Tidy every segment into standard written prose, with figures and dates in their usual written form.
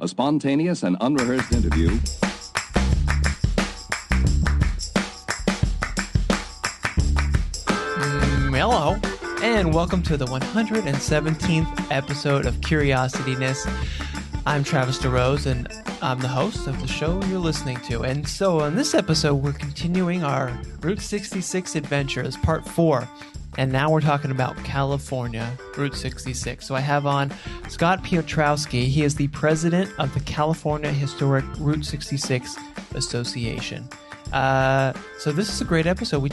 a spontaneous and unrehearsed interview. Hello, and welcome to the 117th episode of Curiosityness. I'm Travis DeRose, and I'm the host of the show you're listening to. And so on this episode, we're continuing our Route 66 adventure as part 4. And now we're talking about California, Route 66. So I have on Scott Piotrowski. He is the president of the California Historic Route 66 Association. So this is a great episode.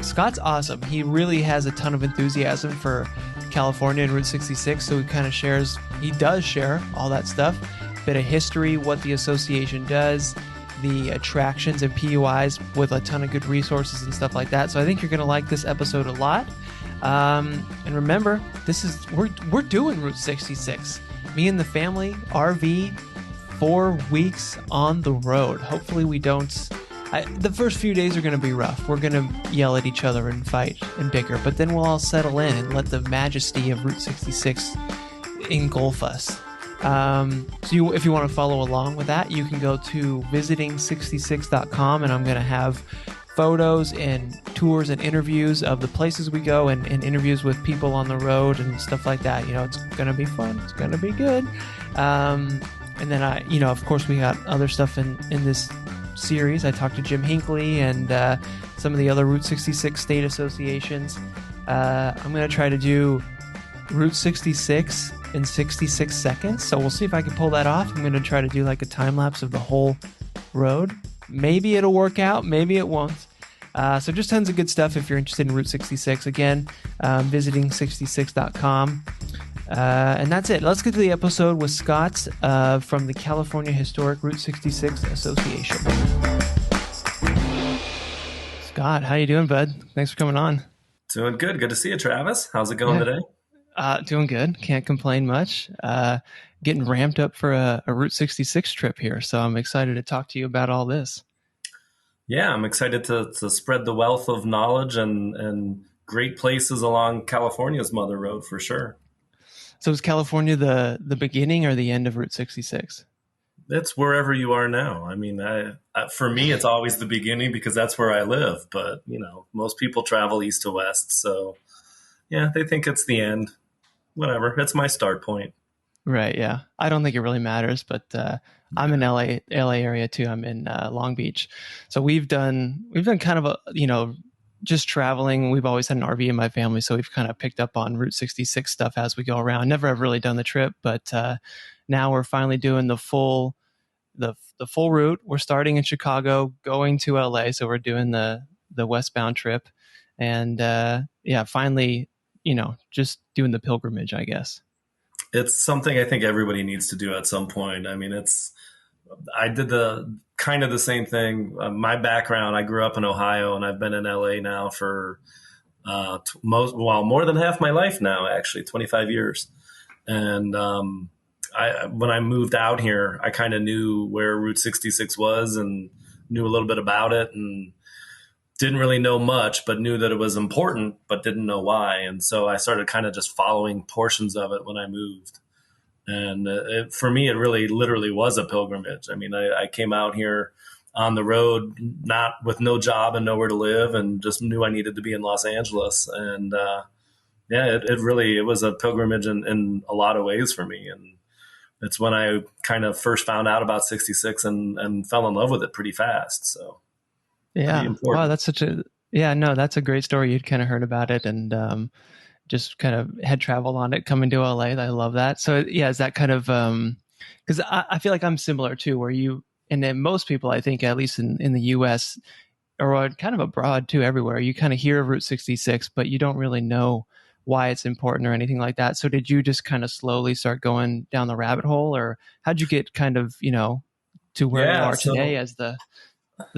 Scott's awesome. He really has a ton of enthusiasm for California and Route 66. So he does share all that stuff. Bit of history, what the association does, the attractions and PUIs with a ton of good resources and stuff like that. So I think you're going to like this episode a lot. And remember, we're doing Route 66. Me and the family, RV, 4 weeks on the road. Hopefully we don't... the first few days are going to be rough. We're going to yell at each other and fight and bicker, but then we'll all settle in and let the majesty of Route 66 engulf us. So if you want to follow along with that, you can go to visiting66.com, and I'm going to have photos and tours and interviews of the places we go and interviews with people on the road and stuff like that. It's going to be fun. It's going to be good. And then of course we got other stuff in this series. I talked to Jim Hinckley and some of the other Route 66 state associations. I'm going to try to do Route 66 in 66 seconds. So we'll see if I can pull that off. I'm going to try to do like a time lapse of the whole road. Maybe it'll work out. Maybe it won't. So just tons of good stuff if you're interested in Route 66. Again, visiting 66.com. And that's it. Let's get to the episode with Scott from the California Historic Route 66 Association. Scott, how you doing, bud? Thanks for coming on. Doing good. Good to see you, Travis. How's it going today? Doing good. Can't complain much. Getting ramped up for a Route 66 trip here. So I'm excited to talk to you about all this. Yeah, I'm excited to spread the wealth of knowledge and great places along California's Mother Road for sure. So is California the beginning or the end of Route 66? It's wherever you are now. I mean, for me, it's always the beginning because that's where I live. But, most people travel east to west. So, yeah, they think it's the end. Whatever. It's my start point. Right, yeah. I don't think it really matters, but I'm in LA area too. I'm in Long Beach. So we've done kind of a, just traveling. We've always had an RV in my family, so we've kind of picked up on Route 66 stuff as we go around. Never have really done the trip, but now we're finally doing the full route. We're starting in Chicago, going to LA, so we're doing the westbound trip, and finally, just doing the pilgrimage, I guess. It's something I think everybody needs to do at some point. I mean, I did the kind of the same thing. My background, I grew up in Ohio and I've been in LA now for more than half my life now, actually 25 years. And when I moved out here, I kind of knew where Route 66 was and knew a little bit about it and didn't really know much, but knew that it was important, but didn't know why. And so I started kind of just following portions of it when I moved. And for me, it really literally was a pilgrimage. I mean, I came out here on the road, not with no job and nowhere to live, and just knew I needed to be in Los Angeles. And it was a pilgrimage in a lot of ways for me. And it's when I kind of first found out about 66 and fell in love with it pretty fast. So. Yeah. Wow. That's a great story. You'd kind of heard about it and just kind of had traveled on it coming to LA. I love that. So yeah, is that kind of, cause I feel like I'm similar too, where and then most people, I think, at least in the US or kind of abroad too, everywhere, you kind of hear of Route 66, but you don't really know why it's important or anything like that. So did you just kind of slowly start going down the rabbit hole, or how'd you get kind of, to where you are today as the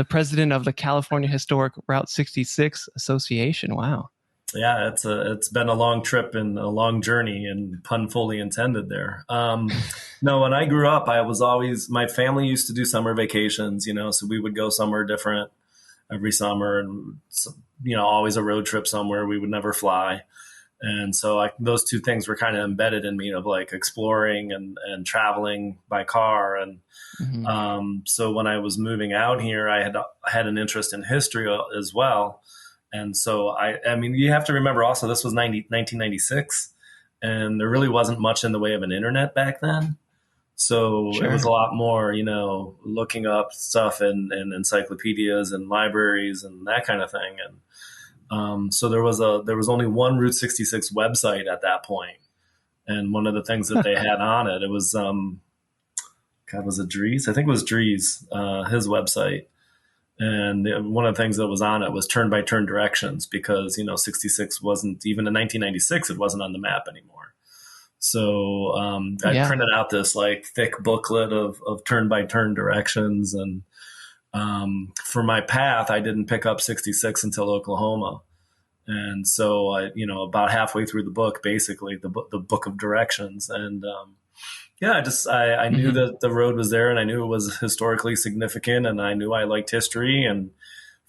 president of the California Historic Route 66 Association? Wow. Yeah, it's been a long trip and a long journey, and pun fully intended there. No, when I grew up, my family used to do summer vacations, so we would go somewhere different every summer and, always a road trip somewhere. We would never fly. And so those two things were kind of embedded in me, of like exploring and traveling by car. And so when I was moving out here, I had an interest in history as well. And so I mean, you have to remember also this was 1996, and there really wasn't much in the way of an internet back then. So It was a lot more, looking up stuff in encyclopedias and libraries and that kind of thing. And so there was only one Route 66 website at that point. And one of the things that they had on it, it was, was it Dries? I think it was Dries, his website. And one of the things that was on it was turn-by-turn directions, because, 66 wasn't, even in 1996, it wasn't on the map anymore. So I printed out this like thick booklet of turn-by-turn directions. And for my path, I didn't pick up 66 until Oklahoma. And so about halfway through the book, basically the book of directions. And I knew that the road was there, and I knew it was historically significant, and I knew I liked history, and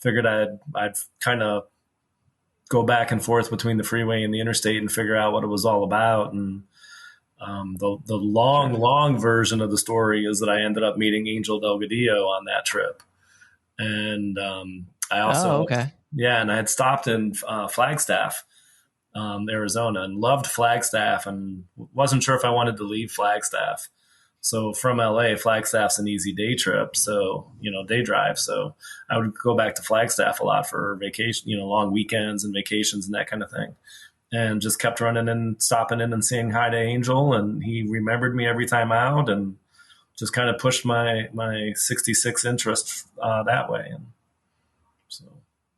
figured I'd kind of go back and forth between the freeway and the interstate and figure out what it was all about. And the long version of the story is that I ended up meeting Angel Delgadillo on that trip. And I also, and I had stopped in Flagstaff, Arizona, and loved Flagstaff, and wasn't sure if I wanted to leave Flagstaff. So from LA, Flagstaff's an easy day trip. So, day drive. So I would go back to Flagstaff a lot for vacation, long weekends and vacations and that kind of thing. And just kept running and stopping in and saying hi to Angel. And he remembered me every time out, and just kind of pushed my 66 interest that way. And so,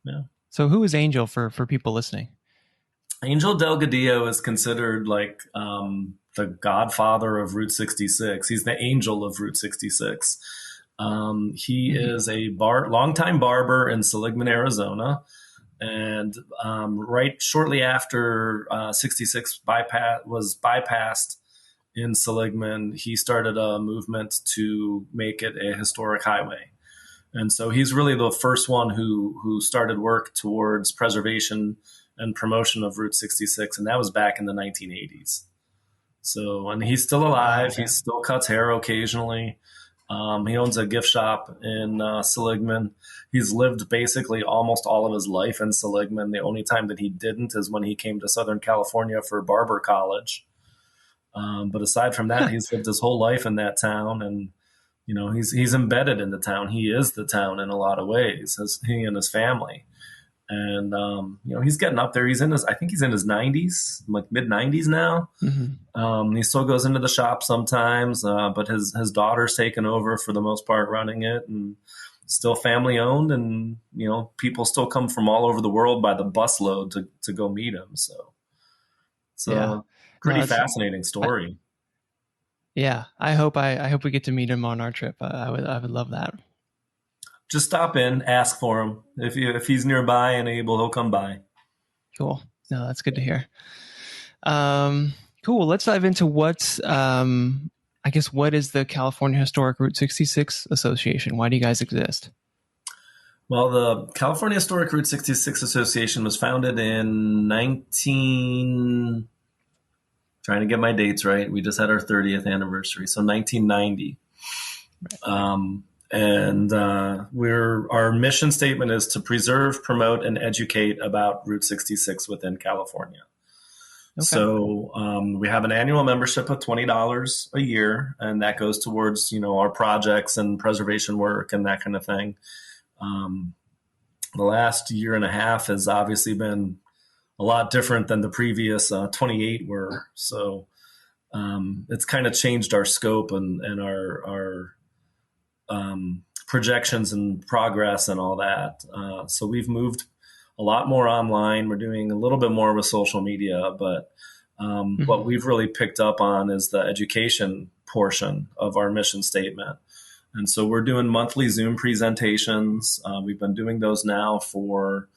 yeah. So who is Angel for people listening? Angel Delgadillo is considered like the godfather of Route 66. He's the angel of Route 66. He is a longtime barber in Seligman, Arizona. And right shortly after 66 was bypassed in Seligman, he started a movement to make it a historic highway. And so he's really the first one who started work towards preservation and promotion of Route 66. And that was back in the 1980s. So, and he's still alive. Okay. He still cuts hair occasionally. He owns a gift shop in Seligman. He's lived basically almost all of his life in Seligman. The only time that he didn't is when he came to Southern California for barber college. But aside from that, he's lived his whole life in that town. And, he's embedded in the town. He is the town in a lot of ways, as he and his family. And, he's getting up there. I think he's in his 90s, like mid 90s now. Mm-hmm. He still goes into the shop sometimes, but his daughter's taken over for the most part running it, and still family owned. And, people still come from all over the world by the busload to go meet him. So pretty fascinating story. I hope we get to meet him on our trip. I would love that. Just stop in, ask for him. If he's nearby and able, he'll come by. Cool. No, that's good to hear. Cool. Let's dive into what is the California Historic Route 66 Association? Why do you guys exist? Well, the California Historic Route 66 Association was founded in trying to get my dates right. We just had our 30th anniversary. So 1990. Right. Our mission statement is to preserve, promote, and educate about Route 66 within California. Okay. So we have an annual membership of $20 a year, and that goes towards, our projects and preservation work and that kind of thing. The last year and a half has obviously been a lot different than the previous 28 were. So it's kind of changed our scope and our projections and progress and all that. So we've moved a lot more online. We're doing a little bit more with social media, but what we've really picked up on is the education portion of our mission statement. And so we're doing monthly Zoom presentations. We've been doing those now for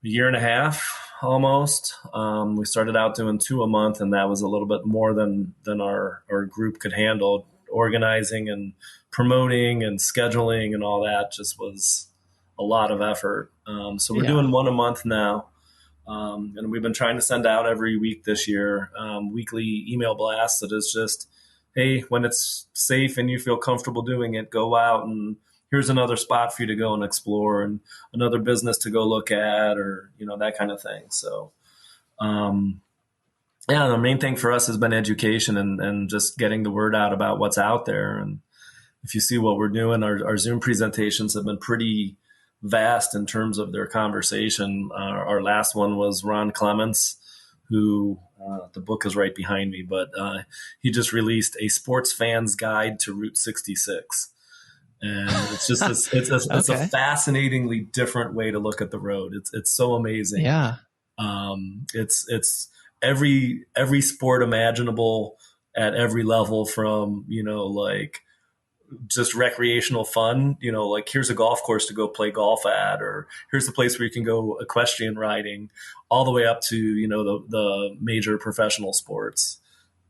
a year and a half almost. We started out doing 2 a month, and that was a little bit more than our group could handle. Organizing and promoting and scheduling and all that just was a lot of effort. So we're doing 1 a month now. And we've been trying to send out every week this year, weekly email blasts that is just, hey, when it's safe and you feel comfortable doing it, go out, and here's another spot for you to go and explore, and another business to go look at, or, that kind of thing. So, yeah, the main thing for us has been education and just getting the word out about what's out there. And if you see what we're doing, our Zoom presentations have been pretty vast in terms of their conversation. Our last one was Ron Clements, who the book is right behind me, but he just released a sports fan's guide to Route 66. And it's just it's a fascinatingly different way to look at the road. It's so amazing. Yeah. It's every sport imaginable at every level, from, like just recreational fun, like here's a golf course to go play golf at, or here's the place where you can go equestrian riding, all the way up to, the major professional sports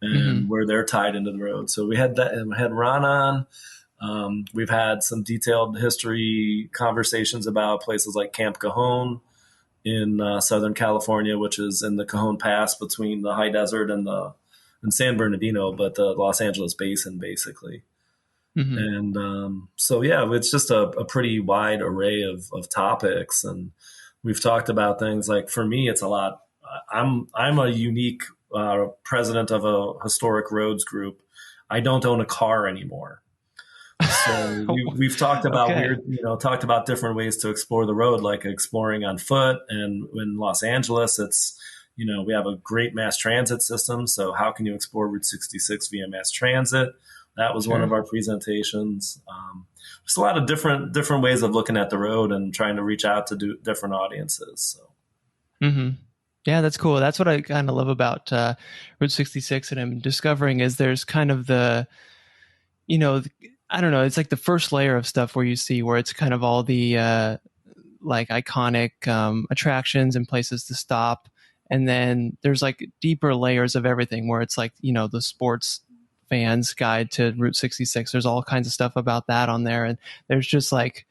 and where they're tied into the road. So we had that, and we had Ron on. We've had some detailed history conversations about places like Camp Cajon in Southern California, which is in the Cajon Pass between the high desert and San Bernardino, but the Los Angeles basin, basically. And so, yeah, it's just a pretty wide array of topics. And we've talked about things like, for me, it's a lot. I'm a unique president of a historic roads group. I don't own a car anymore. So we've talked about talked about different ways to explore the road, like exploring on foot. And in Los Angeles, it's, we have a great mass transit system. So how can you explore Route 66 via mass transit? That was one of our presentations. Just a lot of different ways of looking at the road and trying to reach out to different audiences. So. Yeah, that's cool. That's what I kind of love about Route 66, and I'm discovering is there's kind of the, I don't know, it's like the first layer of stuff where you see where it's kind of all the like iconic attractions and places to stop. And then there's like deeper layers of everything where it's like, the sports fans guide to Route 66. There's all kinds of stuff about that on there. And there's just like,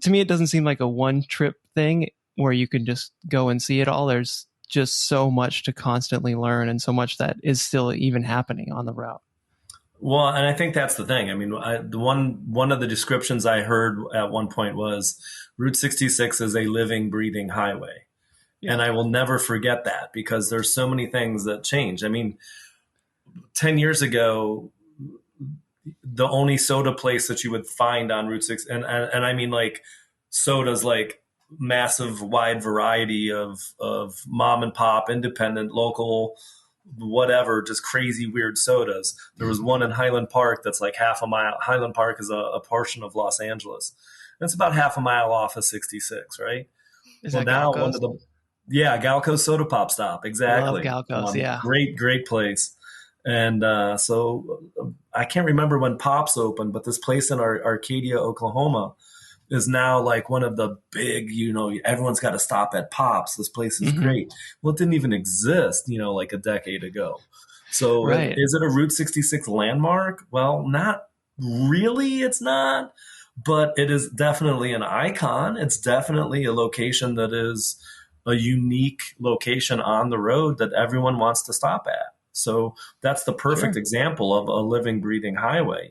to me, it doesn't seem like a one trip thing where you can just go and see it all. There's just so much to constantly learn, and so much that is still even happening on the route. Well, and I think that's the thing. I mean, one of the descriptions I heard at one point was Route 66 is a living, breathing highway. Yeah. And I will never forget that, because there's so many things that change. I mean, 10 years ago, the only soda place that you would find on Route 6, and I mean like sodas, like massive wide variety of mom and pop, independent, local, whatever, just crazy weird sodas. There was one in Highland Park that's like half a mile. Highland Park is a portion of Los Angeles. It's about half a mile off of 66, right? Is that now one of the Galco's Soda Pop Stop, exactly. I love Galco's, yeah. Great place. And so I can't remember when Pops opened, but this place in Arcadia, Oklahoma, is now like one of the big, everyone's got to stop at Pops. This place is great. Well, it didn't even exist, like a decade ago. So Is it a Route 66 landmark? Well, not really. It's not, but it is definitely an icon. It's definitely a location that is a unique location on the road that everyone wants to stop at. So that's the perfect example of a living, breathing highway.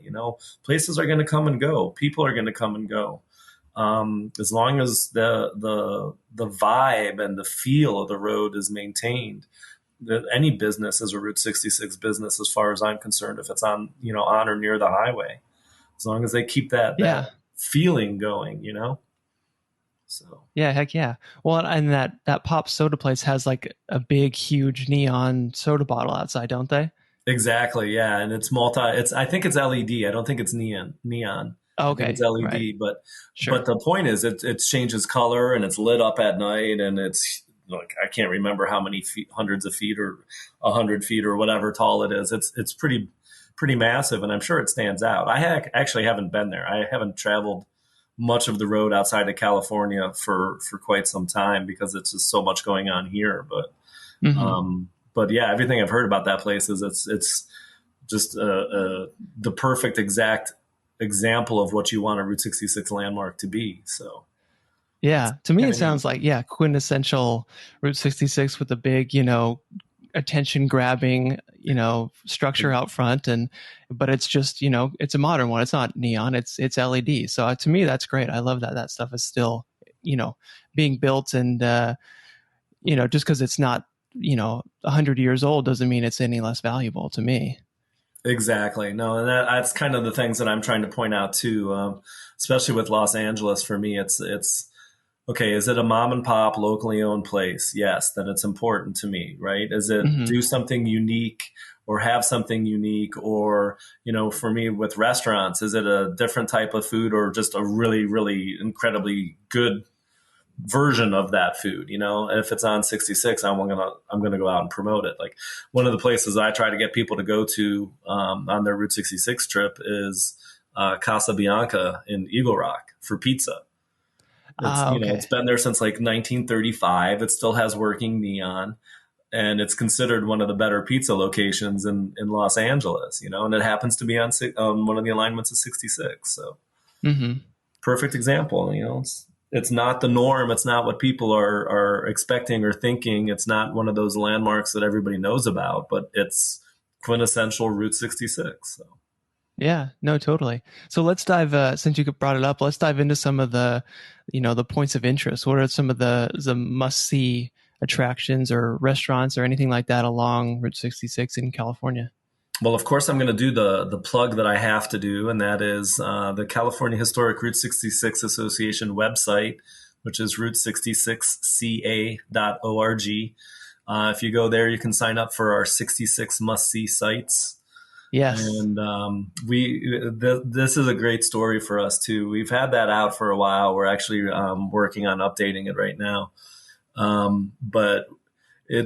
Places are going to come and go. People are going to come and go. As long as the vibe and the feel of the road is maintained, that any business is a Route 66 business, as far as I'm concerned, if it's on or near the highway, as long as they keep that feeling going, So yeah, heck yeah. Well, and that Pop soda place has like a big, huge neon soda bottle outside, don't they? Exactly. Yeah, and it's I think it's LED. I don't think it's neon. Okay, it's LED, but the point is, it changes color and it's lit up at night, and it's like, I can't remember how many feet, hundreds of feet or 100 feet or whatever tall it is. It's pretty massive, and I'm sure it stands out. I actually haven't been there. I haven't traveled much of the road outside of California for quite some time, because it's just so much going on here. But yeah, everything I've heard about that place is it's just the perfect exact example of what you want a Route 66 landmark to be. So Yeah. To me, it Kinda sounds neat. like, yeah, quintessential Route 66 with the big, attention grabbing, structure out front. But it's just, it's a modern one. It's not neon, it's LED. So to me, that's great. I love that stuff is still, being built and, just because it's not, 100 years old doesn't mean it's any less valuable to me. Exactly. No, and that's kind of the things that I'm trying to point out too. Especially with Los Angeles, for me, it's okay. Is it a mom and pop, locally owned place? Yes, then it's important to me, right? Is it Hmm. do something unique or have something unique, or for me with restaurants, is it a different type of food or just a really, really incredibly good version of that food? If it's on 66, I'm gonna go out and promote it. Like one of the places I try to get people to go to on their Route 66 trip is Casa Bianca in Eagle Rock for pizza. It's it's Okay. been there since like 1935. It still has working neon, and it's considered one of the better pizza locations in Los Angeles. And it happens to be on one of the alignments of 66. So Hmm. perfect example. It's not the norm. It's not what people are expecting or thinking. It's not one of those landmarks that everybody knows about, but it's quintessential Route 66. So. Yeah, no, totally. So let's dive, since you brought it up, let's dive into some of the points of interest. What are some of the must see attractions or restaurants or anything like that along Route 66 in California? Well, of course, I'm going to do the plug that I have to do, and that is the California Historic Route 66 Association website, which is route66ca.org. If you go there, you can sign up for our 66 must-see sites. Yes. And this is a great story for us too. We've had that out for a while. We're actually working on updating it right now. But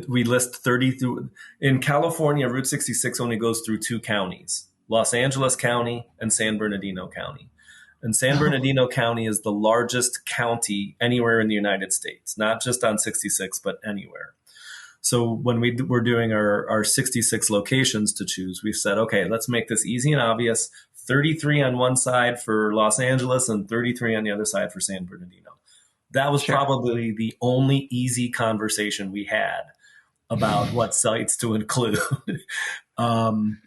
we list 30 through in California. Route 66 only goes through two counties: Los Angeles County and San Bernardino County. And San Oh, Bernardino County is the largest county anywhere in the United States, not just on 66, but anywhere. So when we were doing our 66 locations to choose, we said, okay, let's make this easy and obvious: 33 on one side for Los Angeles and 33 on the other side for San Bernardino. That was sure. probably the only easy conversation we had about what sites to include. um,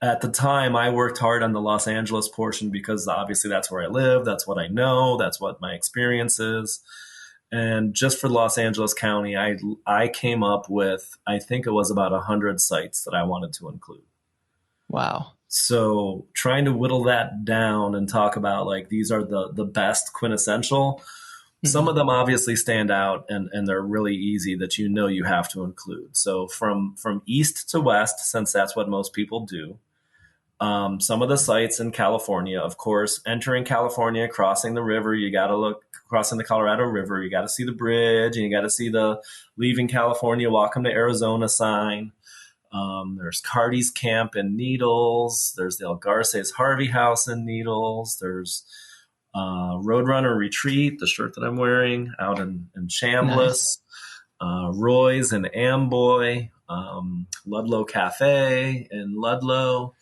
at the time, I worked hard on the Los Angeles portion because obviously that's where I live, that's what I know, that's what my experience is. And just for Los Angeles County, I came up with, I think it was about 100 sites that I wanted to include. Wow. So trying to whittle that down and talk about like these are the best quintessential. Some Hmm. of them obviously stand out and they're really easy that you have to include. So from east to west, since that's what most people do. Some of the sites in California, of course, entering California, crossing the river, you got to look crossing the Colorado River. You got to see the bridge, and you got to see the leaving California, welcome to Arizona sign. There's Cardi's Camp in Needles. There's the El Garces Harvey House in Needles. There's Roadrunner Retreat, the shirt that I'm wearing, out in Nice. Chambliss. Roy's in Amboy. Ludlow Cafe in Ludlow.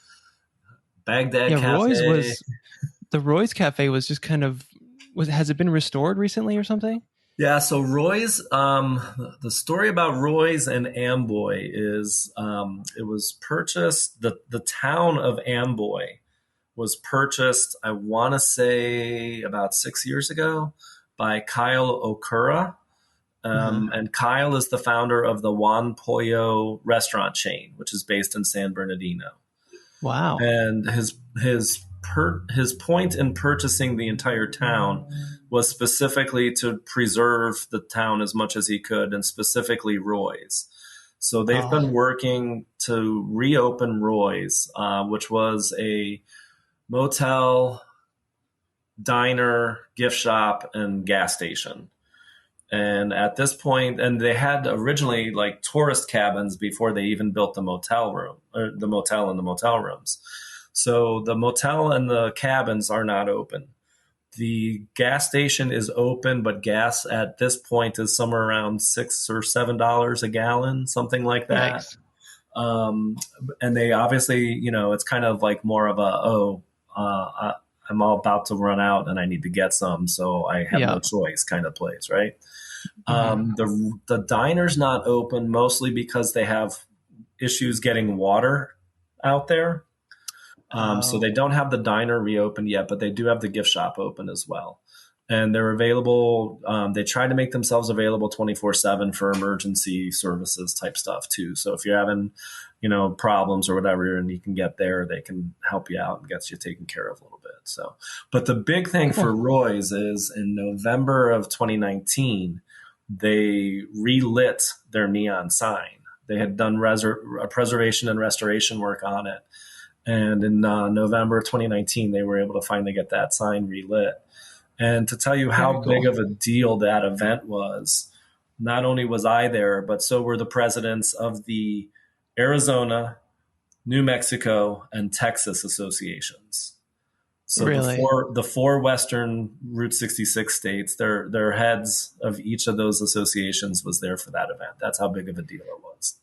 Baghdad Yeah, Cafe. the Roy's Cafe was just kind of, has it been restored recently or something? Yeah, so Roy's, the story about Roy's and Amboy is it was purchased, the town of Amboy was purchased, I want to say about 6 years ago, by Kyle Okura. Uh-huh. And Kyle is the founder of the Juan Pollo restaurant chain, which is based in San Bernardino. Wow. And his point in purchasing the entire town was specifically to preserve the town as much as he could, and specifically Roy's. So they've Oh, been working to reopen Roy's, which was a motel, diner, gift shop, and gas station. And at this point, and they had originally like tourist cabins before they even built the motel room, or the motel and the motel rooms. So the motel and the cabins are not open. The gas station is open, but gas at this point is somewhere around $6 or $7 a gallon, something like that. yikes. Um, and they obviously, it's kind of like more of a, I'm all about to run out and I need to get some, so I have no choice kind of place, right? The diner's not open mostly because they have issues getting water out there. So they don't have the diner reopened yet, but they do have the gift shop open as well. And they're available. They try to make themselves available 24/7 for emergency services type stuff too. So if you're having, problems or whatever, and you can get there, they can help you out and get you taken care of a little bit. So, but the big thing for Roy's is in November of 2019, they relit their neon sign. They had done preservation and restoration work on it. And in November 2019, they were able to finally get that sign relit. And to tell you how big of a deal that event was, not only was I there, but so were the presidents of the Arizona, New Mexico, and Texas associations. So really? the four Western Route 66 states, their heads of each of those associations was there for that event. That's how big of a deal it was.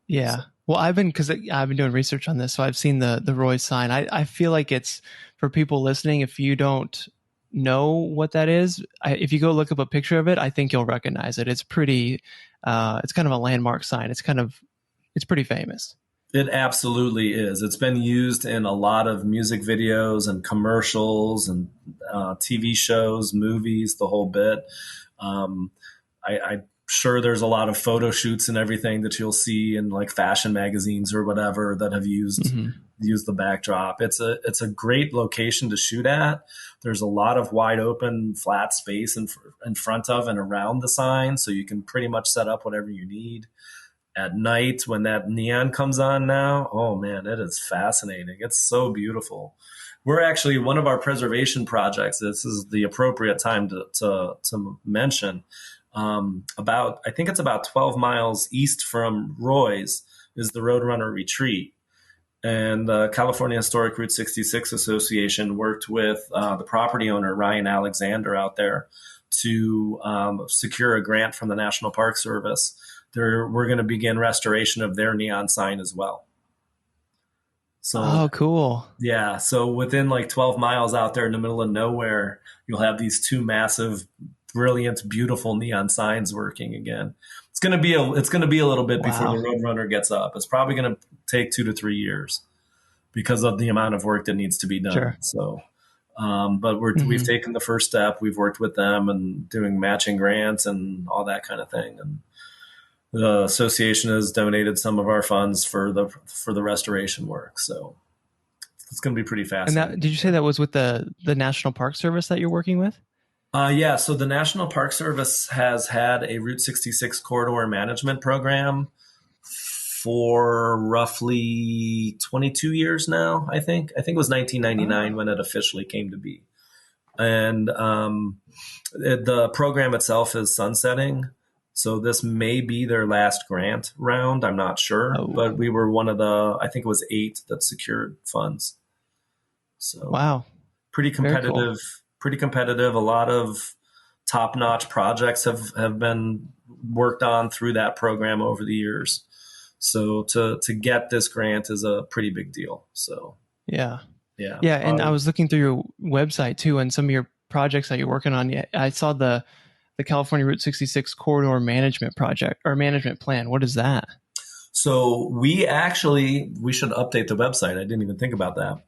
Yeah. So. Well, I've been doing research on this, so I've seen the Roy's sign. I feel like it's for people listening. If you don't know what that is, if you go look up a picture of it, I think you'll recognize it. It's pretty. It's kind of a landmark sign. It's pretty famous. It absolutely is. It's been used in a lot of music videos and commercials and TV shows, movies, the whole bit. I'm sure there's a lot of photo shoots and everything that you'll see in like fashion magazines or whatever that have used the backdrop. It's a great location to shoot at. There's a lot of wide open flat space in front of and around the sign, so you can pretty much set up whatever you need. At night when that neon comes on now, oh man, it is fascinating. It's so beautiful. We're actually, one of our preservation projects, this is the appropriate time to mention, I think it's about 12 miles east from Roy's is the Roadrunner Retreat. And the California Historic Route 66 Association worked with the property owner, Ryan Alexander, out there to secure a grant from the National Park Service. We're going to begin restoration of their neon sign as well. So, cool. Yeah. So within like 12 miles out there in the middle of nowhere, you'll have these two massive, brilliant, beautiful neon signs working again. It's going to be a little bit before the Roadrunner gets up. It's probably going to take 2 to 3 years because of the amount of work that needs to be done. Sure. So, but we've taken the first step. We've worked with them and doing matching grants and all that kind of thing. And the association has donated some of our funds for the restoration work. So it's going to be pretty fascinating. And did you say that was with the National Park Service that you're working with? Yeah. So the National Park Service has had a Route 66 corridor management program for roughly 22 years now, I think. I think it was 1999 when it officially came to be. And the program itself is sunsetting. So this may be their last grant round. I'm not sure, but we were one of I think it was 8 that secured funds. So wow, pretty competitive. Cool. Pretty competitive. A lot of top-notch projects have been worked on through that program over the years. So to get this grant is a pretty big deal. So yeah. And I was looking through your website too, and some of your projects that you're working on. I saw the California Route 66 Corridor Management Project or Management Plan. What is that? So we should update the website. I didn't even think about that.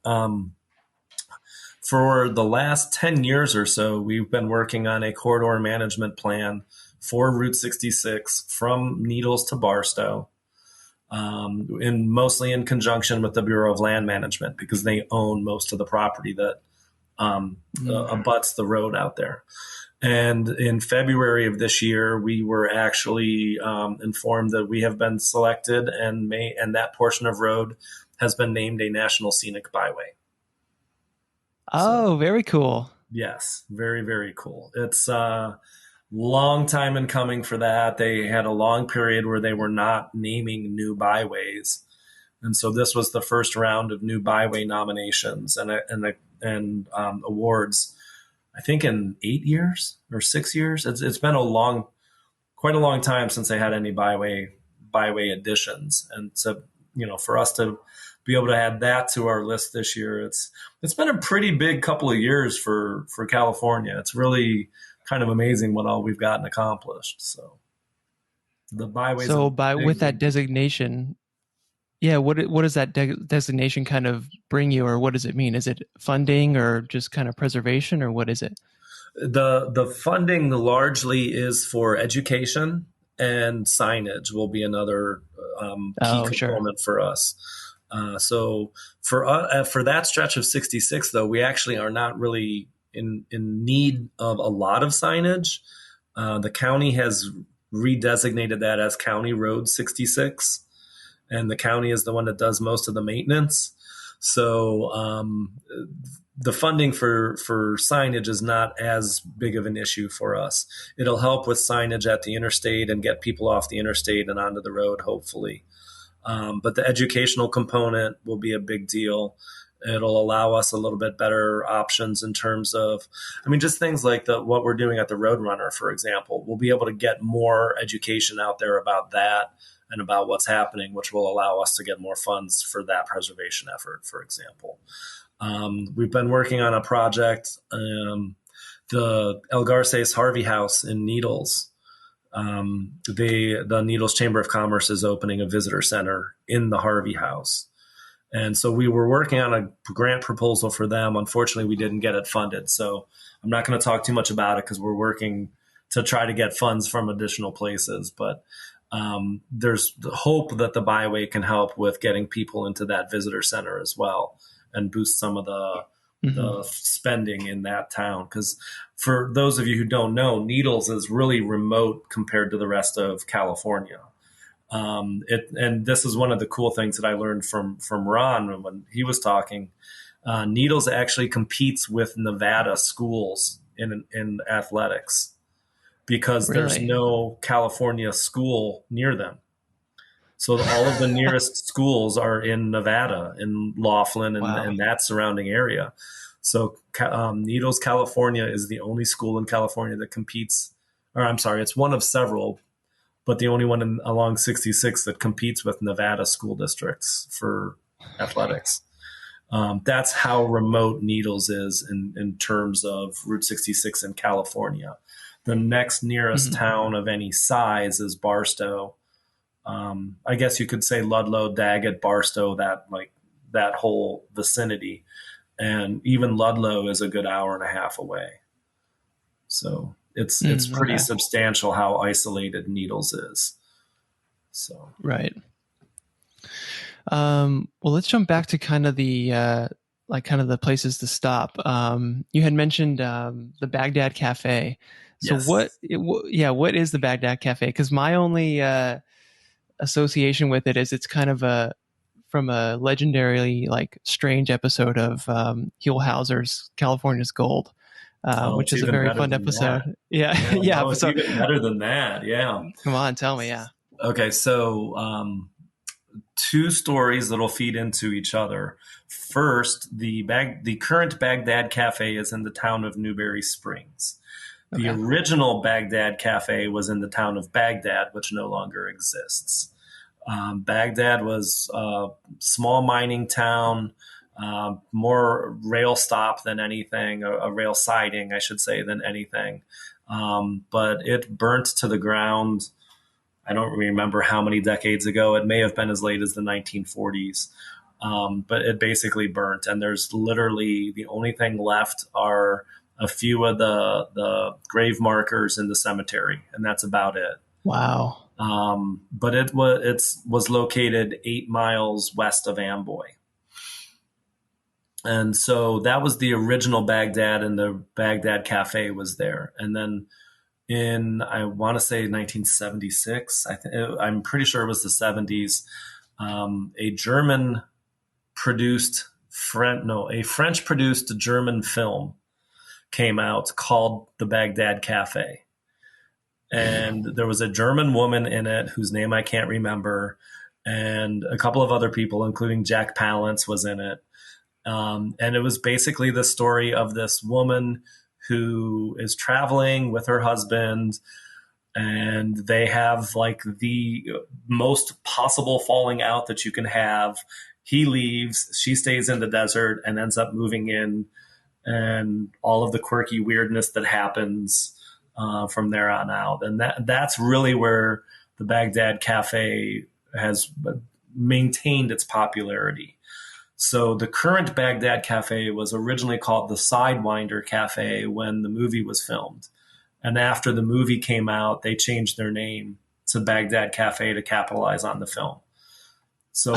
For the last 10 years or so, we've been working on a corridor management plan for Route 66 from Needles to Barstow, mostly in conjunction with the Bureau of Land Management because they own most of the property that abuts the road out there. And in February of this year, we were actually informed that we have been selected and that portion of road has been named a National Scenic Byway. Oh, very cool. Yes, very, very cool. It's a long time in coming for that. They had a long period where they were not naming new byways. And so this was the first round of new byway nominations and awards. I think in 8 years or 6 years. It's been quite a long time since they had any byway additions. And so, for us to be able to add that to our list this year. It's been a pretty big couple of years for California. It's really kind of amazing what all we've gotten accomplished. So the byways. So with that designation, yeah, what does that designation kind of bring you, or what does it mean? Is it funding or just kind of preservation, or what is it? The funding largely is for education, and signage will be another key component for us. So for that stretch of 66, though, we actually are not really in need of a lot of signage. The county has redesignated that as County Road 66, and the county is the one that does most of the maintenance. So the funding for signage is not as big of an issue for us. It'll help with signage at the interstate and get people off the interstate and onto the road, hopefully. But the educational component will be a big deal. It'll allow us a little bit better options in terms of, just things like what we're doing at the Roadrunner, for example. We'll be able to get more education out there about that and about what's happening, which will allow us to get more funds for that preservation effort, for example. We've been working on a project, the El Garces Harvey House in Needles. The Needles Chamber of Commerce is opening a visitor center in the Harvey House. And so we were working on a grant proposal for them. Unfortunately, we didn't get it funded. So I'm not going to talk too much about it because we're working to try to get funds from additional places. But there's the hope that the byway can help with getting people into that visitor center as well and boost some of the spending in that town. Because for those of you who don't know, Needles is really remote compared to the rest of California. And this is one of the cool things that I learned from Ron when he was talking. Needles actually competes with Nevada schools in athletics because there's no California school near them. So all of the nearest schools are in Nevada, in Laughlin and that surrounding area. So Needles, California is the only school in California that competes, or I'm sorry, it's one of several, but the only one along 66 that competes with Nevada school districts for athletics. That's how remote Needles is in terms of Route 66 in California. The next nearest town of any size is Barstow. I guess you could say Ludlow, Daggett, Barstow, that whole vicinity. And even Ludlow is a good hour and a half away. So it's pretty substantial how isolated Needles is. So right. Well, let's jump back to kind of the places to stop. You had mentioned the Baghdad Cafe. So yes. What is the Baghdad Cafe? Because my only association with it is it's kind of from a legendarily strange episode of Huell Hauser's California's Gold. Which is a very fun episode. That. Yeah. It's even better than that. Yeah. Come on, tell me. Yeah. Okay. So, two stories that'll feed into each other. First, the current Baghdad Cafe is in the town of Newberry Springs. The original Baghdad Cafe was in the town of Baghdad, which no longer exists. Baghdad was a small mining town, more rail stop than anything, a rail siding, I should say, than anything. But it burnt to the ground. I don't remember how many decades ago. It may have been as late as the 1940s. But it basically burnt. And there's literally the only thing left are a few of the grave markers in the cemetery. And that's about it. Wow. But it was located 8 miles west of Amboy. And so that was the original Baghdad, and the Baghdad Cafe was there. And then in, I want to say 1976, I'm pretty sure it was the 70s, a French-produced German film came out called The Baghdad Cafe. And there was a German woman in it whose name I can't remember, and a couple of other people, including Jack Palance, was in it. And it was basically the story of this woman who is traveling with her husband, and they have the most possible falling out that you can have. He leaves, she stays in the desert and ends up moving in, and all of the quirky weirdness that happens from there on out. And that's really where the Baghdad Cafe has maintained its popularity. So the current Baghdad Cafe was originally called the Sidewinder Cafe when the movie was filmed. And after the movie came out, they changed their name to Baghdad Cafe to capitalize on the film. So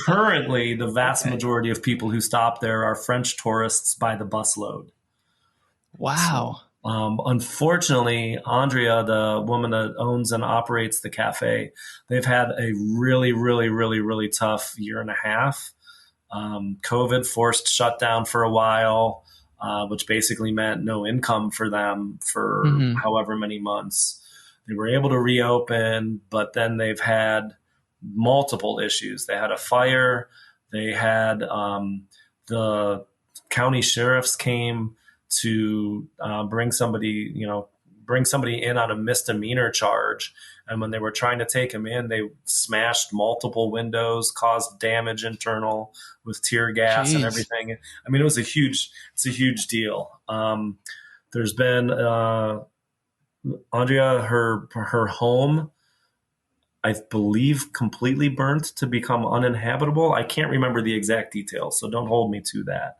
currently, the vast majority of people who stop there are French tourists by the busload. Wow. So, unfortunately, Andrea, the woman that owns and operates the cafe, they've had a really, really, really, really tough year and a half. COVID forced shutdown for a while, which basically meant no income for them for however many months. They were able to reopen, but then they've had multiple issues. They had a fire. They had the county sheriffs came to bring somebody in on a misdemeanor charge. And when they were trying to take him in, they smashed multiple windows, caused damage internal with tear gas and everything. I mean, it's a huge deal. There's been Andrea, her home, I believe, completely burnt to become uninhabitable. I can't remember the exact details, so don't hold me to that.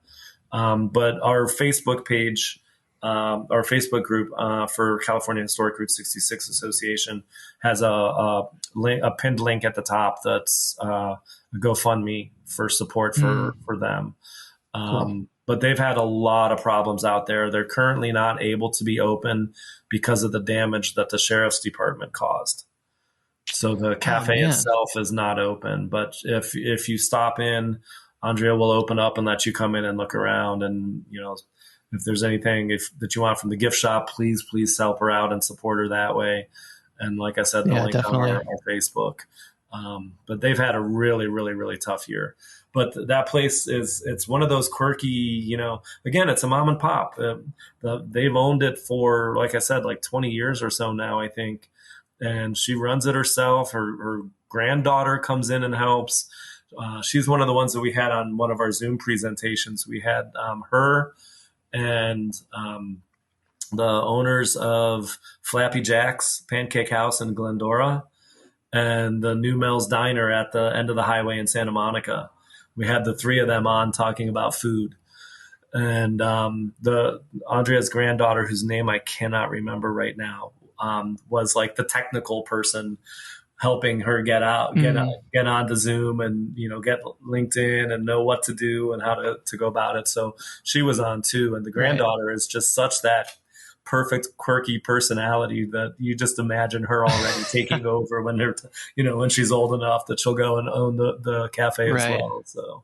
But our Facebook page, our Facebook group for California Historic Route 66 Association has a pinned link at the top that's a GoFundMe for support for them. Cool. But they've had a lot of problems out there. They're currently not able to be open because of the damage that the sheriff's department caused. So the cafe itself is not open, but if you stop in, Andrea will open up and let you come in and look around. And, if there's anything that you want from the gift shop, please help her out and support her that way. And like I said, the link definitely on our Facebook. But they've had a really, really, really tough year. But that place it's one of those quirky, again, it's a mom and pop. They've owned it for, like I said, like 20 years or so now, I think. And she runs it herself. Her granddaughter comes in and helps. She's one of the ones that we had on one of our Zoom presentations. We had her and the owners of Flappy Jack's Pancake House in Glendora and the New Mel's Diner at the end of the highway in Santa Monica. We had the three of them on talking about food. And the Andrea's granddaughter, whose name I cannot remember right now, was like the technical person helping her get onto Zoom and, get LinkedIn and know what to do and how to go about it. So she was on too. And the granddaughter is just such that perfect, quirky personality that you just imagine her already taking over when they're, when she's old enough that she'll go and own the cafe as well. So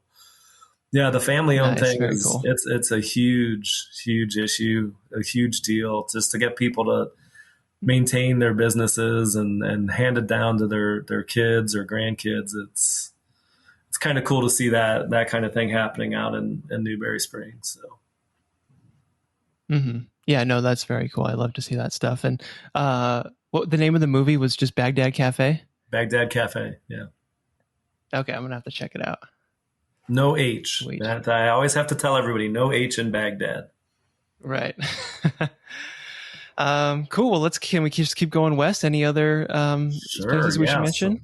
yeah, the family owned thing is cool. It's a huge, huge issue, a huge deal just to get people to maintain their businesses and hand it down to their kids or grandkids. It's kind of cool to see that kind of thing happening out in Newberry Springs. So. Yeah, no, that's very cool. I love to see that stuff. And what the name of the movie was just Baghdad Cafe? Baghdad Cafe. Yeah. Okay. I'm going to have to check it out. No H. That, I always have to tell everybody no H in Baghdad. Right. Cool. Well, can we just keep going west? Any other places we should mention? So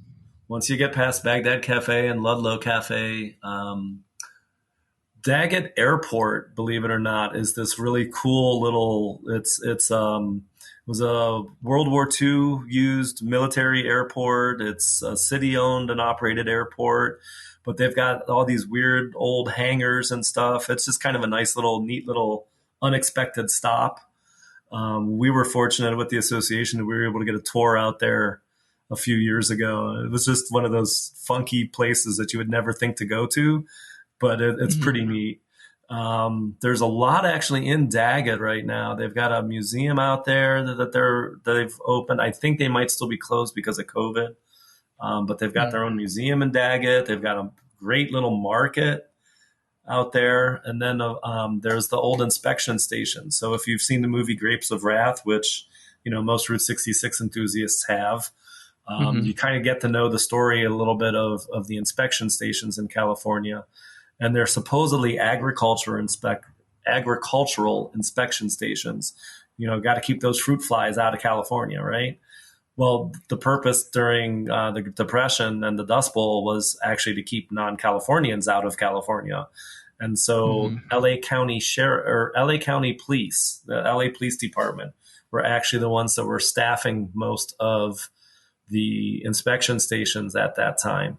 once you get past Baghdad Cafe and Ludlow Cafe, Daggett Airport, believe it or not, is this really cool little. It was a World War II used military airport. It's a city owned and operated airport, but they've got all these weird old hangars and stuff. It's just kind of a nice little, neat little unexpected stop. We were fortunate with the association that we were able to get a tour out there a few years ago. It was just one of those funky places that you would never think to go to, but it's pretty neat. There's a lot actually in Daggett right now. They've got a museum out there that they've opened. I think they might still be closed because of COVID, but they've got their own museum in Daggett. They've got a great little market out there. And then there's the old inspection station. So if you've seen the movie Grapes of Wrath, which, most Route 66 enthusiasts have, Mm-hmm. You kind of get to know the story a little bit of the inspection stations in California, and they're supposedly agricultural inspection stations. Got to keep those fruit flies out of California, right? Well, the purpose during the Depression and the Dust Bowl was actually to keep non-Californians out of California. And so LA County or LA County Police, the LA Police Department, were actually the ones that were staffing most of the inspection stations at that time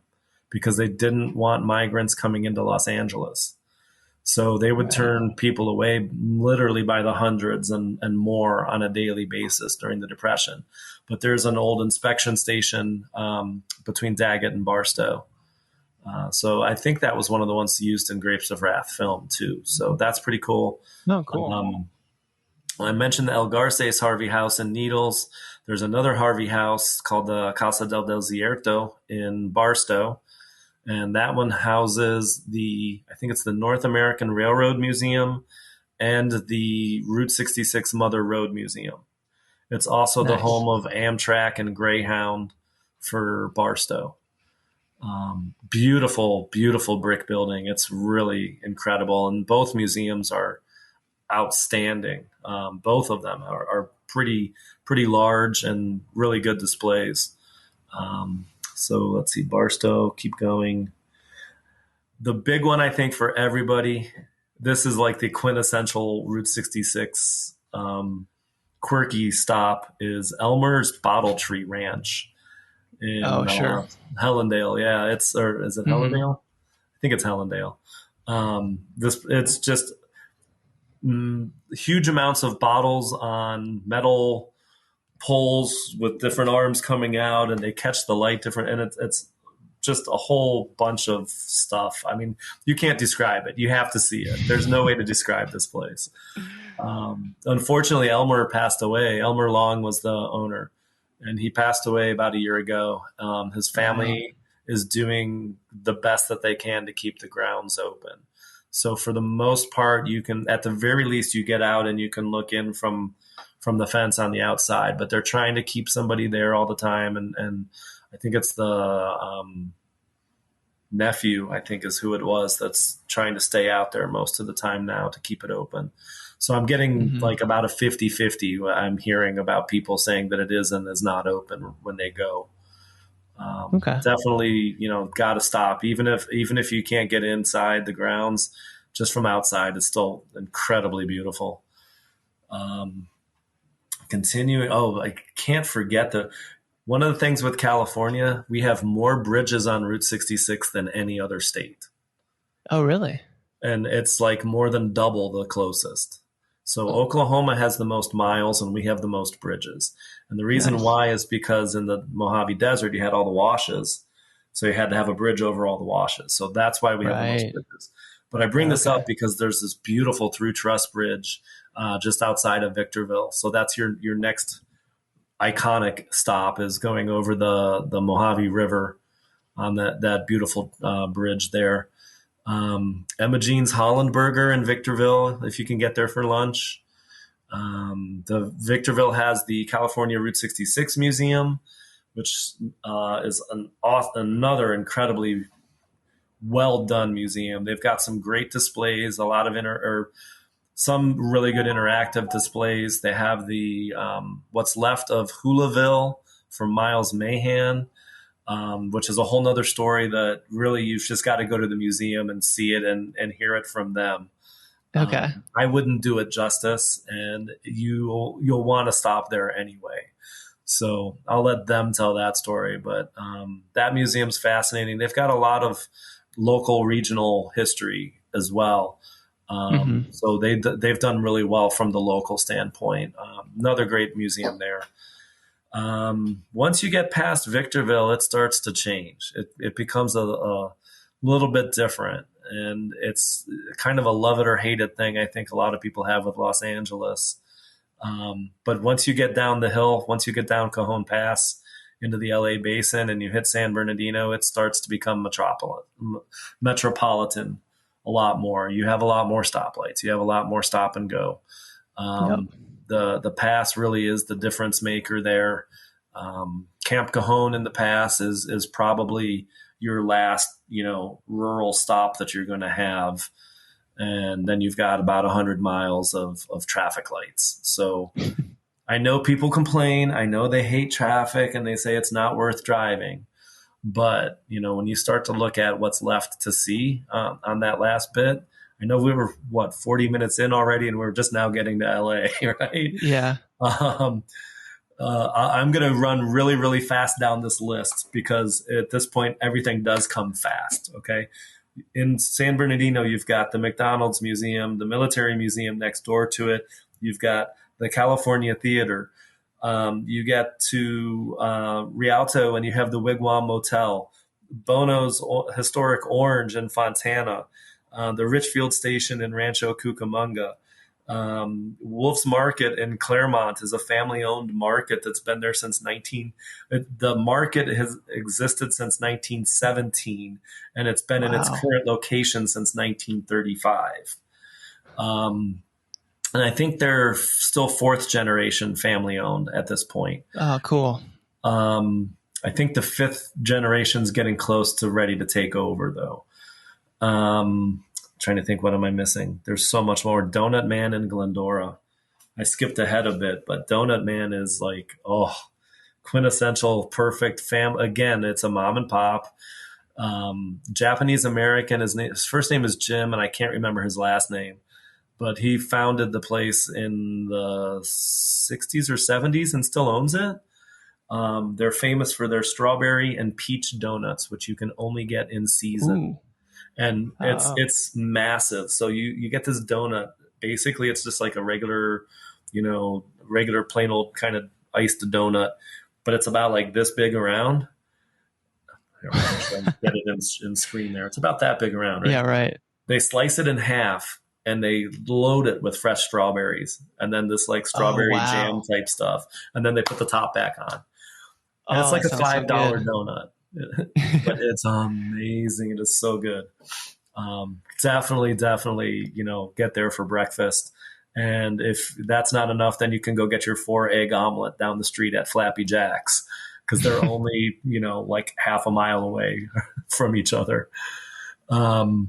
because they didn't want migrants coming into Los Angeles. So they would turn people away literally by the hundreds and more on a daily basis during the Depression. But there's an old inspection station between Daggett and Barstow. So I think that was one of the ones used in Grapes of Wrath film too. So that's pretty cool. Oh, cool. I mentioned the El Garces Harvey House in Needles. There's another Harvey House called the Casa del Desierto in Barstow. And that one houses I think it's the North American Railroad Museum and the Route 66 Mother Road Museum. It's also the home of Amtrak and Greyhound for Barstow. Beautiful, beautiful brick building. It's really incredible. And both museums are outstanding. Both of them are pretty large and really good displays. So let's see, Barstow, keep going. The big one, I think, for everybody, this is like the quintessential Route 66 quirky stop, is Elmer's Bottle Tree Ranch in Hellendale. Yeah, is it Hellendale? I think it's Hellendale. It's just huge amounts of bottles on metal poles with different arms coming out, and they catch the light different, and it's just a whole bunch of stuff. I mean, you can't describe it. You have to see it. There's no way to describe this place. Unfortunately, Elmer passed away. Elmer Long was the owner, and he passed away about a year ago. His family is doing the best that they can to keep the grounds open. So for the most part, you can, at the very least, you get out and you can look in from the fence on the outside, but they're trying to keep somebody there all the time. And I think it's the nephew, I think is who it was, that's trying to stay out there most of the time now to keep it open. So I'm getting like about a 50-50. I'm hearing about people saying that it is and is not open when they go. Definitely, got to stop. Even if you can't get inside the grounds, just from outside, it's still incredibly beautiful. Continuing. Oh, I can't forget one of the things with California, we have more bridges on Route 66 than any other state. Oh, really? And it's like more than double the closest. So Oklahoma has the most miles and we have the most bridges. And the reason why is because in the Mojave Desert, you had all the washes. So you had to have a bridge over all the washes. So that's why we have the most bridges. But I bring this up because there's this beautiful through truss bridge just outside of Victorville. So that's your next iconic stop, is going over the Mojave River on that beautiful bridge there. Emma Jean's Holland Burger in Victorville, if you can get there for lunch. The Victorville has the California Route 66 Museum, which is another incredibly well done museum. They've got some great displays, a lot of some really good interactive displays. They have the what's left of Hulaville from Miles Mahan, which is a whole nother story that really you've just got to go to the museum and see it and hear it from them. Okay. I wouldn't do it justice, and you'll want to stop there anyway. So I'll let them tell that story. But that museum's fascinating. They've got a lot of local regional history as well. So they've done really well from the local standpoint. Another great museum there. Once you get past Victorville, it starts to change. It becomes a little bit different, and it's kind of a love it or hate it thing I think a lot of people have with Los Angeles. But once you get down the hill, once you get down Cajon Pass into the LA basin and you hit San Bernardino, it starts to become metropolitan a lot more. You have a lot more stoplights. You have a lot more stop and go. The pass really is the difference maker there. Camp Cajon in the pass is probably your last, rural stop that you're going to have. And then you've got about 100 miles of traffic lights. So I know people complain. I know they hate traffic and they say it's not worth driving. But, when you start to look at what's left to see on that last bit, I know we were, 40 minutes in already, and we're just now getting to LA, right? Yeah. I'm going to run really, really fast down this list because at this point, everything does come fast, okay? In San Bernardino, you've got the McDonald's Museum, the Military Museum next door to it. You've got the California Theater. You get to Rialto, and you have the Wigwam Motel, Bono's Historic Orange in Fontana, the Richfield Station in Rancho Cucamonga. Wolf's Market in Claremont is a family-owned market that's been there since the market has existed since 1917, and it's been in its current location since 1935. And I think they're still fourth generation family-owned at this point. Oh, cool. I think the fifth generation's getting close to ready to take over, though. Trying to think, what am I missing? There's so much more. Donut Man in Glendora. I skipped ahead a bit, but Donut Man is like, quintessential, perfect family. Again, it's a mom and pop. Japanese American. His first name is Jim, and I can't remember his last name, but he founded the place in the 60s or 70s and still owns it. They're famous for their strawberry and peach donuts, which you can only get in season. Ooh. And it's massive. So you get this donut. Basically, it's just like a regular plain old kind of iced donut, but it's about like this big around. Here, I'm trying to get it in screen there. It's about that big around, right? Yeah, right. They slice it in half and they load it with fresh strawberries and then this like strawberry jam type stuff. And then they put the top back on. And it's like a $5 donut. But it's amazing. It is so good. Definitely, get there for breakfast. And if that's not enough, then you can go get your 4-egg omelet down the street at Flappy Jack's because they're only, like half a mile away from each other. Once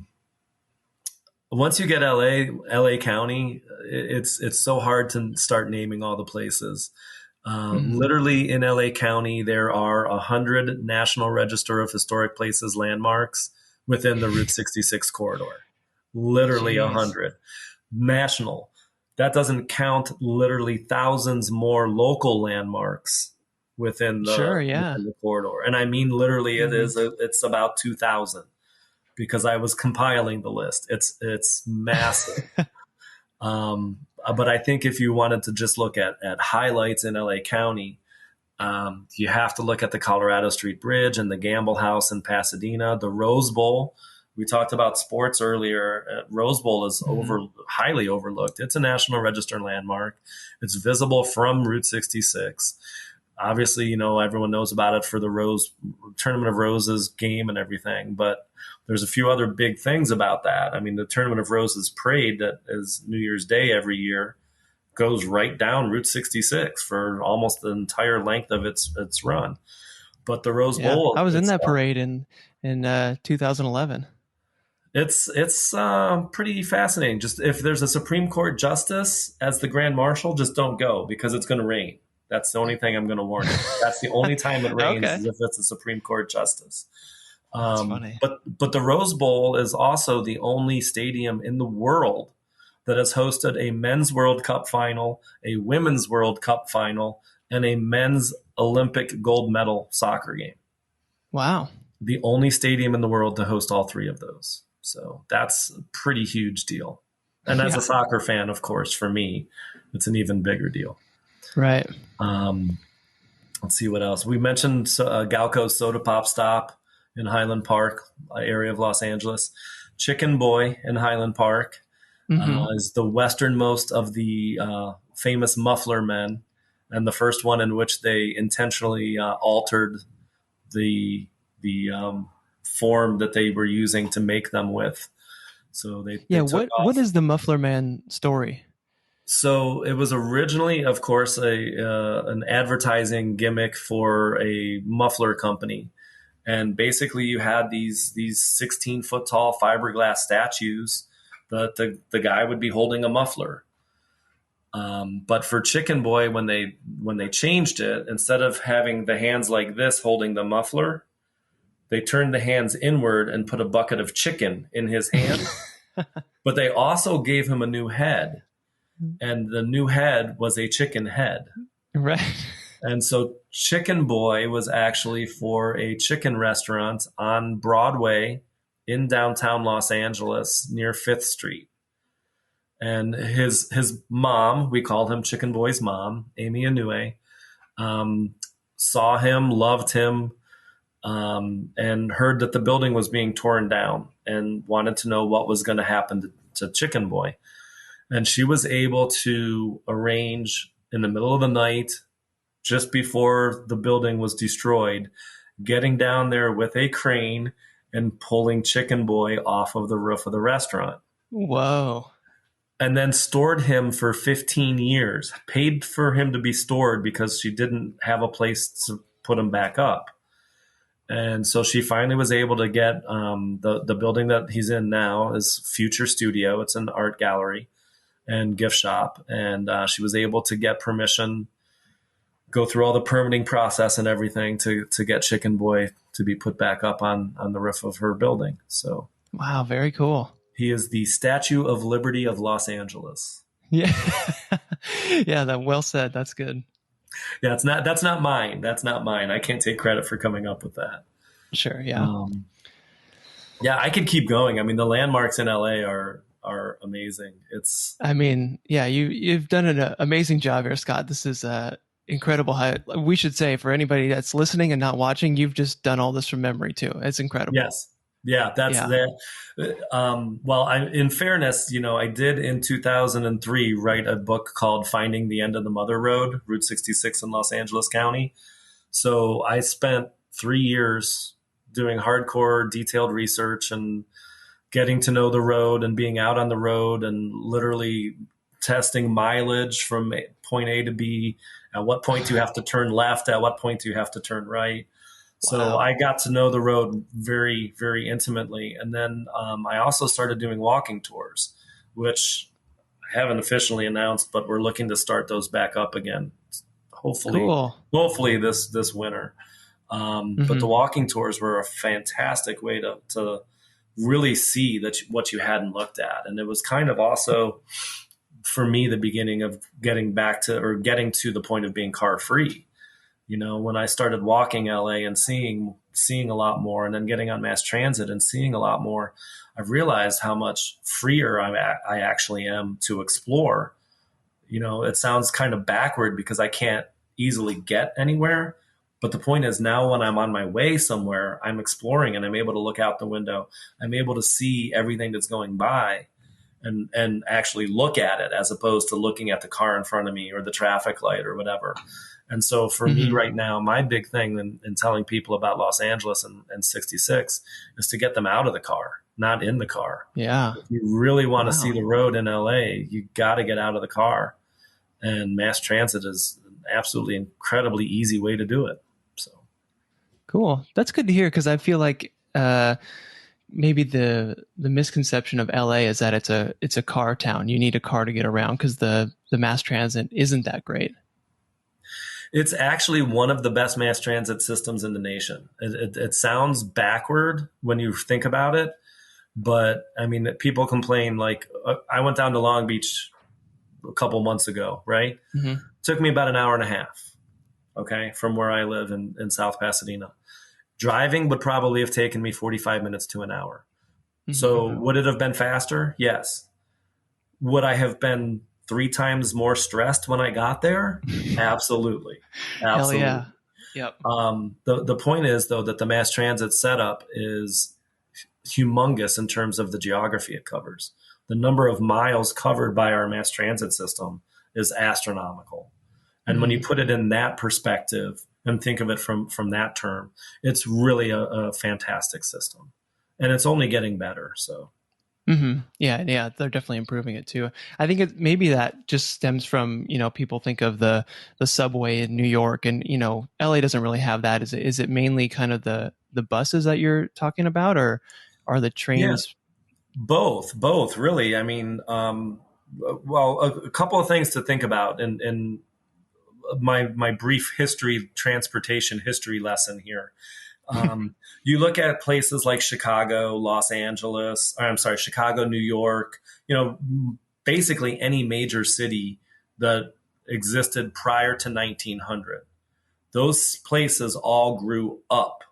you get LA County, it's so hard to start naming all the places. Literally in LA County, there are 100 National Register of Historic Places landmarks within the Route 66 corridor. Literally 100. National. That doesn't count literally thousands more local landmarks within the, within the corridor. And I mean, literally it's about 2,000 because I was compiling the list. It's massive. But I think if you wanted to just look at highlights in LA County, you have to look at the Colorado Street Bridge and the Gamble House in Pasadena, the Rose Bowl. We talked about sports earlier. Rose Bowl is highly overlooked. It's a National Register landmark. It's visible from Route 66. Obviously, everyone knows about it for the Tournament of Roses game and everything, but there's a few other big things about that. I mean, the Tournament of Roses parade that is New Year's Day every year goes right down Route 66 for almost the entire length of its run. But the Rose Bowl, I was in that parade in 2011. It's pretty fascinating. Just if there's a Supreme Court justice as the Grand Marshal, just don't go because it's going to rain. That's the only thing I'm going to warn you. That's the only time it rains is if it's a Supreme Court justice. That's funny. But the Rose Bowl is also the only stadium in the world that has hosted a men's World Cup final, a women's World Cup final, and a men's Olympic gold medal soccer game. Wow. The only stadium in the world to host all three of those. So that's a pretty huge deal. And as a soccer fan, of course, for me, it's an even bigger deal. Right. Let's see what else. We mentioned Galco's Soda Pop Stop in Highland Park, area of Los Angeles. Chicken Boy in Highland Park is the westernmost of the famous Muffler Men, and the first one in which they intentionally altered the form that they were using to make them with. So they what is the Muffler Man story? So it was originally, of course, an advertising gimmick for a muffler company. And basically you had these 16-foot tall fiberglass statues that the guy would be holding a muffler. But for Chicken Boy, when they changed it, instead of having the hands like this holding the muffler, they turned the hands inward and put a bucket of chicken in his hand. But they also gave him a new head. And the new head was a chicken head. Right. And so Chicken Boy was actually for a chicken restaurant on Broadway in downtown Los Angeles near 5th Street. And his mom, we called him Chicken Boy's mom, Amy Inouye, saw him, loved him, and heard that the building was being torn down and wanted to know what was going to happen to Chicken Boy. And she was able to arrange in the middle of the night, just before the building was destroyed, getting down there with a crane and pulling Chicken Boy off of the roof of the restaurant. Whoa. And then stored him for 15 years, paid for him to be stored because she didn't have a place to put him back up. And so she finally was able to get the building that he's in now is Future Studio. It's an art gallery and gift shop. And she was able to get permission, go through all the permitting process and everything to get Chicken Boy to be put back up on the roof of her building. So, wow, very cool. He is the Statue of Liberty of Los Angeles. Yeah. Yeah, that well said. That's good. Yeah, that's not mine. That's not mine. I can't take credit for coming up with that. Sure, yeah. Yeah, I could keep going. I mean, the landmarks in LA are amazing. You've done an amazing job here, Scott. This is incredible. We should say, for anybody that's listening and not watching, you've just done all this from memory too. It's incredible. Yes. Yeah, that's that. In fairness, I did in 2003 write a book called Finding the End of the Mother Road, Route 66 in Los Angeles County. So I spent 3 years doing hardcore detailed research and getting to know the road and being out on the road and literally testing mileage from point A to B. At what point do you have to turn left? At what point do you have to turn right? So wow. I got to know the road very, very intimately. And then I also started doing walking tours, which I haven't officially announced, but we're looking to start those back up again. Hopefully this winter. But the walking tours were a fantastic way to really see what you hadn't looked at. And it was kind of also, for me, the beginning of getting to the point of being car free. When I started walking LA and seeing a lot more, and then getting on mass transit and seeing a lot more, I've realized how much freer I actually am to explore. It sounds kind of backward because I can't easily get anywhere. But the point is, now when I'm on my way somewhere, I'm exploring and I'm able to look out the window. I'm able to see everything that's going by and actually look at it, as opposed to looking at the car in front of me or the traffic light or whatever. And so for me right now, my big thing in telling people about Los Angeles and 66 is to get them out of the car, not in the car. Yeah. If you really want to see the road in LA, you got to get out of the car. And mass transit is an absolutely incredibly easy way to do it. So cool. That's good to hear, because I feel like maybe the misconception of LA is that it's a car town. You need a car to get around because the mass transit isn't that great. It's actually one of the best mass transit systems in the nation. It sounds backward when you think about it, but I mean, people complain. Like, I went down to Long Beach a couple months ago, right? Mm-hmm. Took me about an hour and a half, okay, from where I live in South Pasadena. Driving would probably have taken me 45 minutes to an hour. Mm-hmm. So would it have been faster? Yes. Would I have been 3 times more stressed when I got there? Absolutely. Absolutely. Hell yeah. Yep. The point is, though, that the mass transit setup is humongous in terms of the geography it covers. The number of miles covered by our mass transit system is astronomical. And when you put it in that perspective and think of it from that term, it's really a fantastic system. And it's only getting better. So. Yeah, they're definitely improving it too. I think maybe that just stems from, people think of the subway in New York, and LA doesn't really have that. Is it mainly kind of the buses that you're talking about, or are the Yeah, trains? both really. I mean, well, a couple of things to think about in my brief transportation history lesson here. You look at places like Chicago, Los Angeles, or I'm sorry, Chicago, New York, basically any major city that existed prior to 1900. Those places all grew up.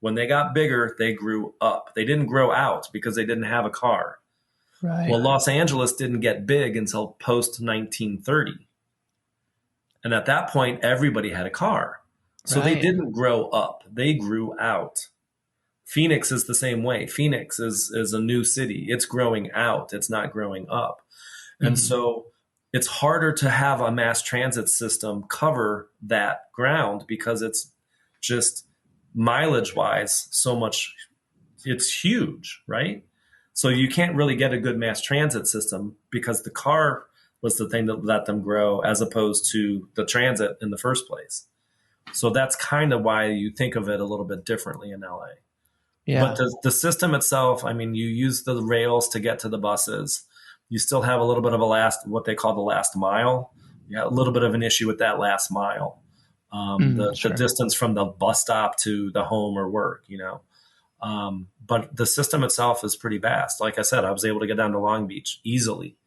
When they got bigger, they grew up. They didn't grow out because they didn't have a car. Right. Well, Los Angeles didn't get big until post 1930. And at that point, everybody had a car. So they Right. didn't grow up, they grew out. Phoenix is the same way. Phoenix is a new city. It's growing out, it's not growing up. And so it's harder to have a mass transit system cover that ground because it's just mileage wise so much, it's huge, right? So you can't really get a good mass transit system because the car was the thing that let them grow as opposed to the transit in the first place. So that's kind of why you think of it a little bit differently in LA. Yeah. But the system itself, I mean, you use the rails to get to the buses. You still have a little bit of what they call the last mile. You have a little bit of an issue with that last mile. The distance from the bus stop to the home or work, but the system itself is pretty vast. Like I said, I was able to get down to Long Beach easily.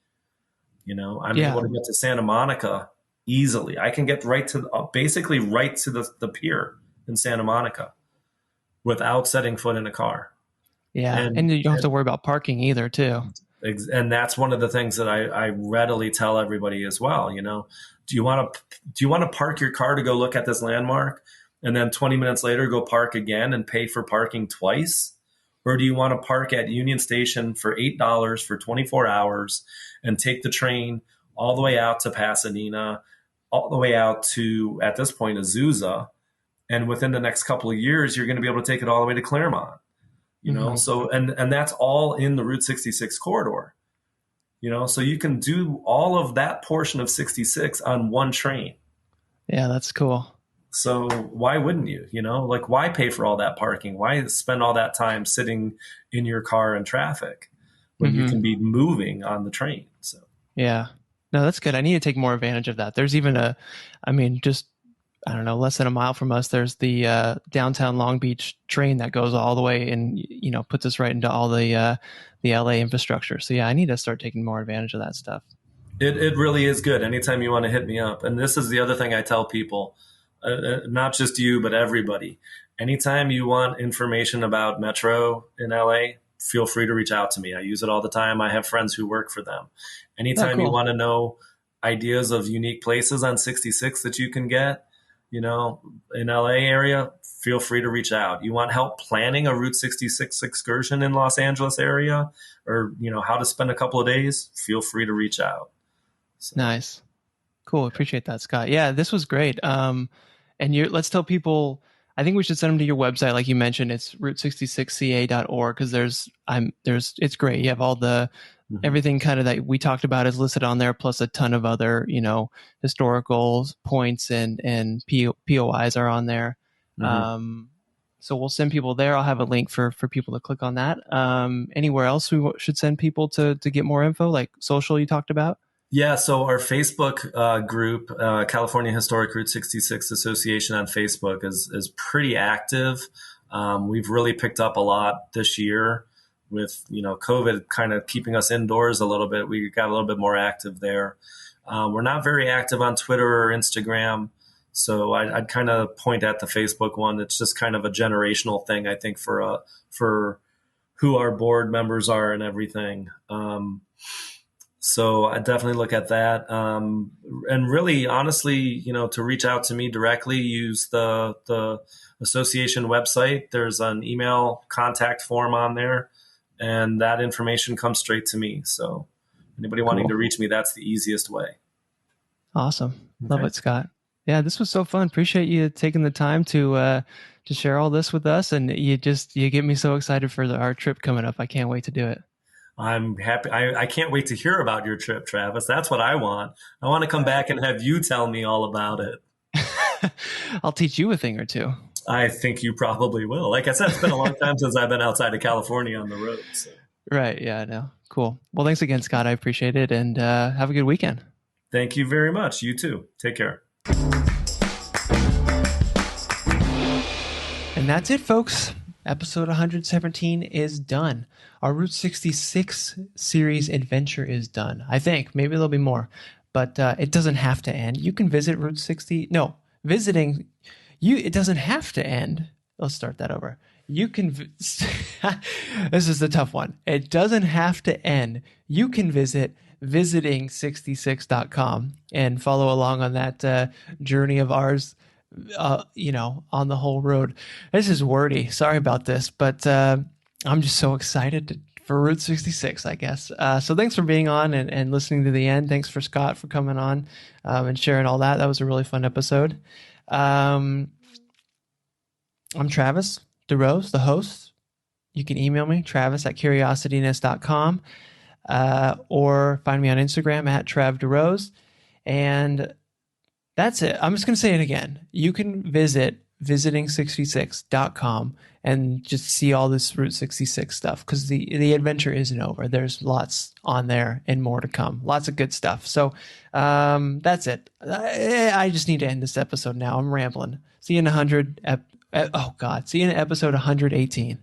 I'm able to get to Santa Monica easily. I can get basically right to the pier in Santa Monica without setting foot in a car. Yeah. And you don't have to worry about parking either, too. And that's one of the things that I readily tell everybody as well. Do you want to park your car to go look at this landmark and then 20 minutes later go park again and pay for parking twice? Or do you want to park at Union Station for $8 for 24 hours and take the train all the way out to Pasadena, all the way out to, at this point, Azusa, and within the next couple of years, you're going to be able to take it all the way to Claremont, So, and that's all in the Route 66 corridor, so you can do all of that portion of 66 on one train. Yeah, that's cool. So why wouldn't you, why pay for all that parking? Why spend all that time sitting in your car in traffic when you can be moving on the train? So, yeah, no, that's good. I need to take more advantage of that. There's even I don't know, less than a mile from us, there's the downtown Long Beach train that goes all the way and, puts us right into all the LA infrastructure. So yeah, I need to start taking more advantage of that stuff. It really is good. Anytime you want to hit me up. And this is the other thing I tell people, not just you, but everybody. Anytime you want information about Metro in LA, feel free to reach out to me. I use it all the time. I have friends who work for them. Anytime you want to know ideas of unique places on 66 that you can get, in LA area, feel free to reach out. You want help planning a Route 66 excursion in Los Angeles area, or, how to spend a couple of days, feel free to reach out. So. Nice. Cool. Appreciate that, Scott. Yeah, this was great. And let's tell people, I think we should send them to your website. Like you mentioned, it's route66ca.org because it's great. You have all the, everything kind of that we talked about is listed on there, plus a ton of other, historical points and POIs are on there. So we'll send people there. I'll have a link for people to click on that. Anywhere else we should send people to get more info, like social you talked about? Yeah, so our Facebook group, California Historic Route 66 Association on Facebook, is pretty active. We've really picked up a lot this year with, COVID kind of keeping us indoors a little bit. We got a little bit more active there. We're not very active on Twitter or Instagram, so I'd kind of point at the Facebook one. It's just kind of a generational thing, I think, for who our board members are and everything. So I definitely look at that. And really, honestly, to reach out to me directly, use the association website. There's an email contact form on there, and that information comes straight to me. So anybody wanting to reach me, that's the easiest way. Awesome. Love it, Scott. Yeah, this was so fun. Appreciate you taking the time to share all this with us. And you get me so excited for our trip coming up. I can't wait to do it. I'm happy. I can't wait to hear about your trip, Travis. That's what I want. I want to come back and have you tell me all about it. I'll teach you a thing or two. I think you probably will. Like I said, it's been a long time since I've been outside of California on the road. So. Right. Yeah, I know. Cool. Well, thanks again, Scott. I appreciate it. And have a good weekend. Thank you very much. You too. Take care. And that's it, folks. Episode 117 is done. Our Route 66 series adventure is done. I think. Maybe there'll be more. But it doesn't have to end. You can visit Route 60. No, visiting. It doesn't have to end. Let's start that over. You can. This is the tough one. It doesn't have to end. You can visit visiting66.com and follow along on that journey of ours. On the whole road. This is wordy. Sorry about this, but I'm just so excited for Route 66, I guess. So thanks for being on and listening to the end. Thanks for Scott for coming on and sharing all that. That was a really fun episode. I'm Travis DeRose, the host. You can email me, travis@curiosityness.com, or find me on Instagram @TravDeRose. And that's it. I'm just going to say it again. You can visit visiting66.com and just see all this Route 66 stuff, because the adventure isn't over. There's lots on there and more to come. Lots of good stuff. So that's it. I just need to end this episode now. I'm rambling. See you in See you in episode 118.